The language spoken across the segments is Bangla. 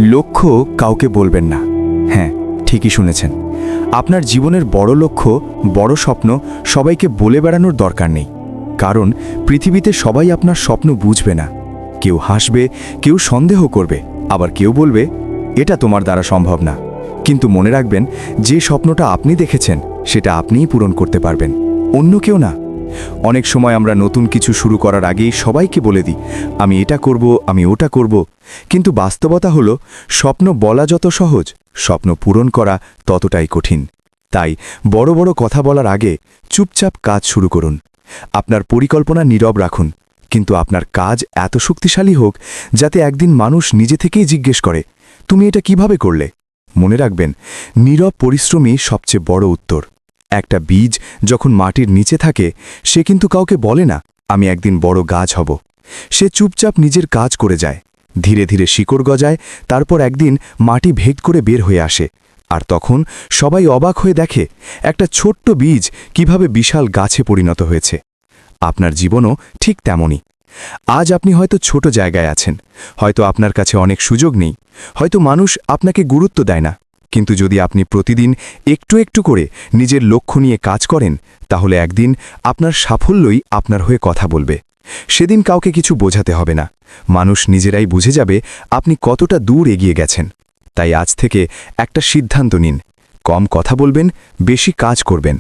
লক্ষ্য কাউকে বলবেন না। হ্যাঁ, ঠিকই শুনেছেন। আপনার জীবনের বড় লক্ষ্য, বড় স্বপ্ন সবাইকে বলে বেড়ানোর দরকার নেই। কারণ পৃথিবীতে সবাই আপনার স্বপ্ন বুঝবে না। কেউ হাসবে, কেউ সন্দেহ করবে, আবার কেউ বলবে এটা তোমার দ্বারা সম্ভব না। কিন্তু মনে রাখবেন, যে স্বপ্নটা আপনি দেখেছেন সেটা আপনিই পূরণ করতে পারবেন, অন্য কেউ না। অনেক সময় আমরা নতুন কিছু শুরু করার আগেই সবাইকে বলে দিই আমি এটা করব, আমি ওটা করব। কিন্তু বাস্তবতা হলো স্বপ্ন বলা যত সহজ, স্বপ্ন পূরণ করা ততটাই কঠিন। তাই বড় বড় কথা বলার আগে চুপচাপ কাজ শুরু করুন। আপনার পরিকল্পনা নীরব রাখুন, কিন্তু আপনার কাজ এত শক্তিশালী হোক যাতে একদিন মানুষ নিজে থেকেই জিজ্ঞেস করে তুমি এটা কিভাবে করলে। মনে রাখবেন, নীরব পরিশ্রমই সবচেয়ে বড় উত্তর। একটা বীজ যখন মাটির নিচে থাকে সে কিন্তু কাউকে বলে না আমি একদিন বড় গাছ হব। সে চুপচাপ নিজের কাজ করে যায়, ধীরে ধীরে শিকড় গজায়, তারপর একদিন মাটি ভেদ করে বের হয়ে আসে। আর তখন সবাই অবাক হয়ে দেখে একটা ছোট্ট বীজ কিভাবে বিশাল গাছে পরিণত হয়েছে। আপনার জীবনও ঠিক তেমনই। আজ আপনি হয়তো ছোট জায়গায় আছেন, হয়তো আপনার কাছে অনেক সুযোগ নেই, হয়তো মানুষ আপনাকে গুরুত্ব দেয় না। কিন্তু যদি আপনি প্রতিদিন একটু একটু করে নিজের লক্ষ্য নিয়ে কাজ করেন, তাহলে একদিন আপনার সাফল্যই আপনার হয়ে কথা বলবে। সেদিন কাউকে কিছু বোঝাতে হবে না, মানুষ নিজেরাই বুঝে যাবে আপনি কতটা দূর এগিয়ে গেছেন। তাই আজ থেকে একটা সিদ্ধান্ত নিন, কম কথা বলবেন, বেশি কাজ করবেন,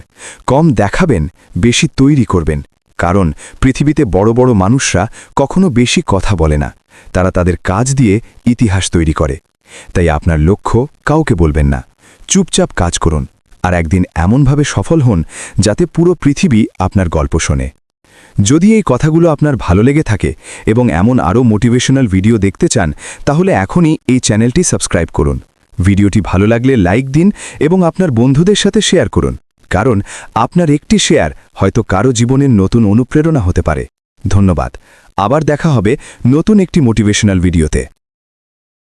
কম দেখাবেন, বেশি তৈরি করবেন। কারণ পৃথিবীতে বড় বড় মানুষরা কখনো বেশি কথা বলে না, তারা তাদের কাজ দিয়ে ইতিহাস তৈরি করে। তাই আপনার লক্ষ্য কাউকে বলবেন না, চুপচাপ কাজ করুন, আর একদিন এমনভাবে সফল হন যাতে পুরো পৃথিবী আপনার গল্প শোনে। যদি এই কথাগুলো আপনার ভালো লেগে থাকে এবং এমন আরও মোটিভেশনাল ভিডিও দেখতে চান, তাহলে এখনই এই চ্যানেলটি সাবস্ক্রাইব করুন। ভিডিওটি ভালো লাগলে লাইক দিন এবং আপনার বন্ধুদের সাথে শেয়ার করুন, কারণ আপনার একটি শেয়ার হয়তো কারো জীবনের নতুন অনুপ্রেরণা হতে পারে। ধন্যবাদ। আবার দেখা হবে নতুন একটি মোটিভেশনাল ভিডিওতে।